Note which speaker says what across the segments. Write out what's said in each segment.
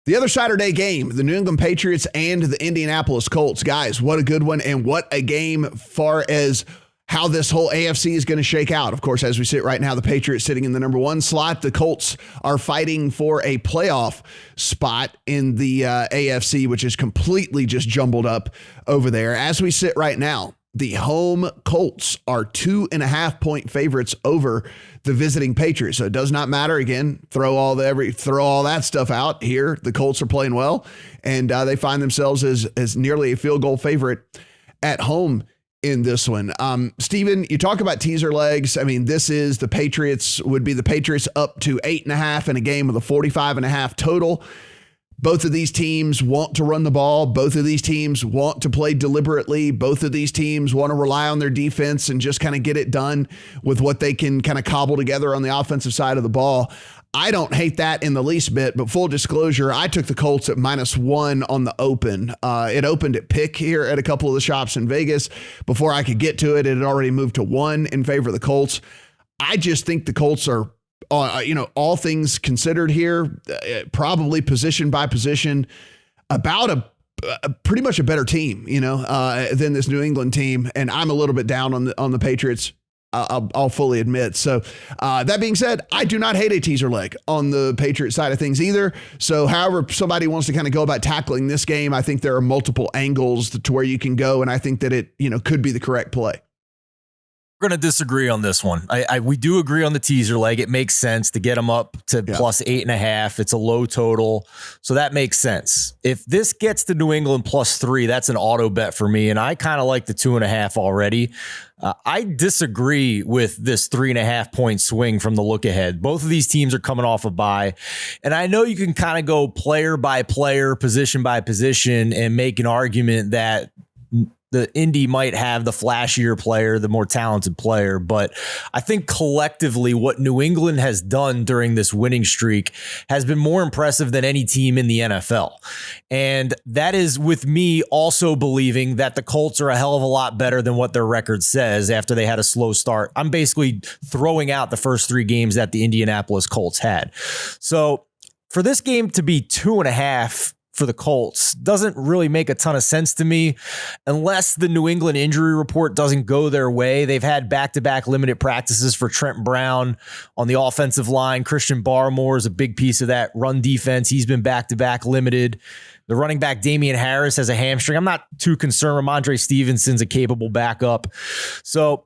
Speaker 1: The other Saturday game, the New England Patriots and the Indianapolis Colts. Guys, what a good one, and what a game far as how this whole AFC is going to shake out. Of course, as we sit right now, the Patriots sitting in the number 1 slot. The Colts are fighting for a playoff spot in the AFC, which is completely just jumbled up over there. As we sit right now, the home Colts are 2.5-point favorites over the visiting Patriots. So it does not matter. Again, throw all that stuff out here. The Colts are playing well, and they find themselves as nearly a field goal favorite at home in this one. Steven, you talk about teaser legs. I mean, this is the Patriots up to 8.5 in a game with a 45.5 total. Both of these teams want to run the ball. Both of these teams want to play deliberately. Both of these teams want to rely on their defense and just kind of get it done with what they can kind of cobble together on the offensive side of the ball. I don't hate that in the least bit, but full disclosure, I took the Colts at -1 on the open. It opened at pick here at a couple of the shops in Vegas. Before I could get to it, it had already moved to 1 in favor of the Colts. I just think the Colts are, all things considered here, probably position by position, about a pretty much a better team, than this New England team. And I'm a little bit down on the Patriots. I'll fully admit. So that being said, I do not hate a teaser leg on the Patriot side of things either. So however somebody wants to kind of go about tackling this game, I think there are multiple angles to where you can go. And I think that it, could be the correct play.
Speaker 2: We're going to disagree on this one. We do agree on the teaser leg. It makes sense to get them up to plus 8.5. It's a low total, so that makes sense. If this gets to New England +3, that's an auto bet for me, and I kind of like the 2.5 already. I disagree with this 3.5-point swing from the look ahead. Both of these teams are coming off a bye, and I know you can kind of go player by player, position by position, and make an argument that the Indy might have the flashier player, the more talented player. But I think collectively what New England has done during this winning streak has been more impressive than any team in the NFL. And that is with me also believing that the Colts are a hell of a lot better than what their record says after they had a slow start. I'm basically throwing out the first 3 games that the Indianapolis Colts had. So for this game to be 2.5 for the Colts doesn't really make a ton of sense to me unless the New England injury report doesn't go their way. They've had back-to-back limited practices for Trent Brown on the offensive line. Christian Barmore is a big piece of that run defense. He's been back-to-back limited. The running back Damian Harris has a hamstring. I'm not too concerned. Ramondre Stevenson's a capable backup. So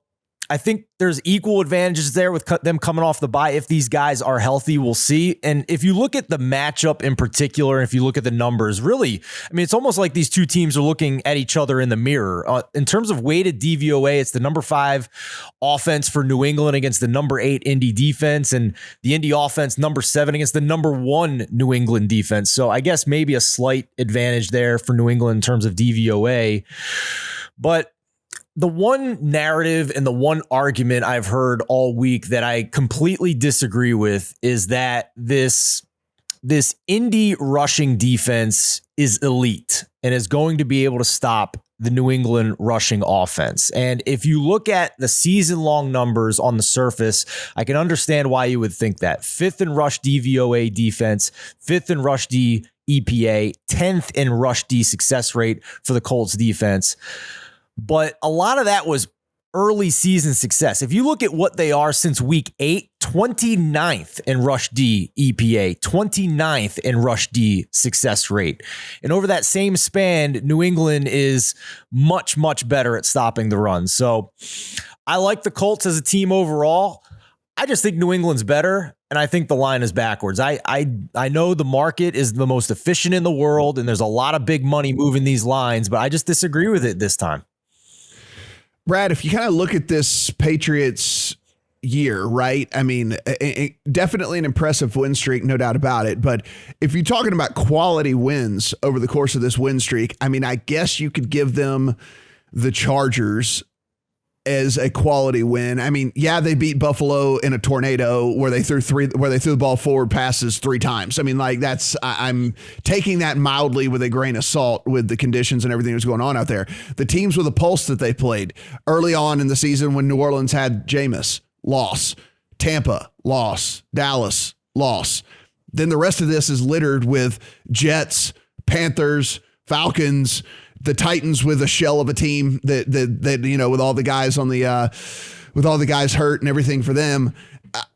Speaker 2: I think there's equal advantages there with them coming off the bye. If these guys are healthy, we'll see. And if you look at the matchup in particular, and if you look at the numbers, really, I mean, it's almost like these two teams are looking at each other in the mirror. In terms of weighted DVOA, it's the number 5 offense for New England against the number 8 Indy defense, and the Indy offense number 7 against the number 1 New England defense. So I guess maybe a slight advantage there for New England in terms of DVOA. But the one narrative and the one argument I've heard all week that I completely disagree with is that this Indy rushing defense is elite and is going to be able to stop the New England rushing offense. And if you look at the season-long numbers on the surface, I can understand why you would think that. 5th in rush DVOA defense, 5th in rush D EPA, 10th in rush D success rate for the Colts defense. But a lot of that was early season success. If you look at what they are since week 8, 29th in rush D EPA, 29th in rush D success rate. And over that same span, New England is much, much better at stopping the run. So I like the Colts as a team overall. I just think New England's better, and I think the line is backwards. I know the market is the most efficient in the world, and there's a lot of big money moving these lines, but I just disagree with it this time.
Speaker 1: Brad, if you kind of look at this Patriots year, right? I mean, definitely an impressive win streak, no doubt about it. But if you're talking about quality wins over the course of this win streak, I mean, I guess you could give them the Chargers as a quality win. I mean, yeah, they beat Buffalo in a tornado where they threw the ball forward passes 3 times. I mean, like I'm taking that mildly with a grain of salt with the conditions and everything that's going on out there. The teams with a pulse that they played early on in the season when New Orleans had Jameis, loss. Tampa, loss. Dallas, loss. then the rest of this is littered with Jets, Panthers, Falcons, the Titans with a shell of a team that with all the guys on the with all the guys hurt and everything for them.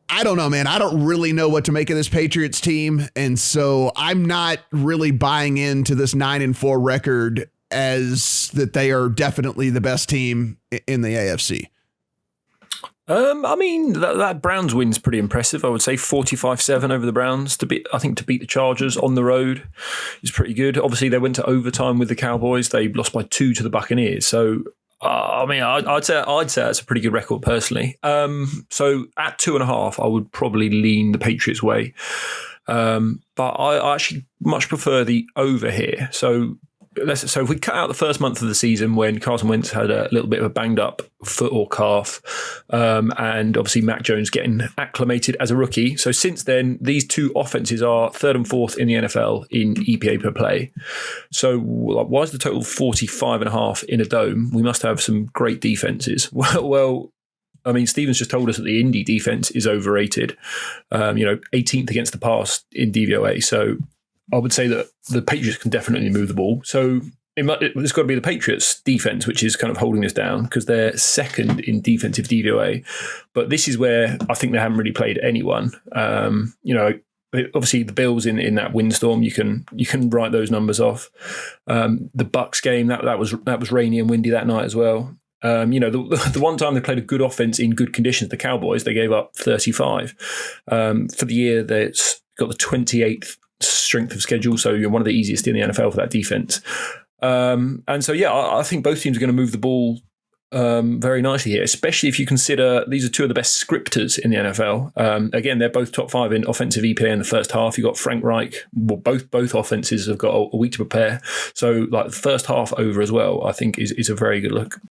Speaker 1: I don't know, man. I don't really know what to make of this Patriots team, and so I'm not really buying into this 9-4 record as that they are definitely the best team in the AFC.
Speaker 3: I mean, that Browns win's pretty impressive. I would say 45-7 over the Browns. To beat the Chargers on the road is pretty good. Obviously, they went to overtime with the Cowboys. They lost by 2 to the Buccaneers. So, I mean, I'd say that's a pretty good record personally. So at 2.5, I would probably lean the Patriots way. But I actually much prefer the over here. So if we cut out the first month of the season when Carson Wentz had a little bit of a banged up foot or calf, and obviously Mac Jones getting acclimated as a rookie. So since then, these two offenses are 3rd and 4th in the NFL in EPA per play. So why is the total 45.5 in a dome? We must have some great defenses. Well, I mean, Stevens just told us that the Indy defense is overrated. 18th against the pass in DVOA. So I would say that the Patriots can definitely move the ball. So it's got to be the Patriots defense, which is kind of holding this down because they're 2nd in defensive DVOA. But this is where I think they haven't really played anyone. Obviously the Bills in that windstorm, you can write those numbers off. The Bucks game, that was rainy and windy that night as well. The one time they played a good offense in good conditions, the Cowboys, they gave up 35. For the year, they've got the 28th strength of schedule, so you're one of the easiest in the NFL for that defense. I think both teams are going to move the ball very nicely here, especially if you consider these are two of the best scripters in the NFL. Again, they're both top 5 in offensive EPA in the first half. You've got Frank Reich. Well, both offenses have got a week to prepare. So, like the first half over as well, I think is a very good look.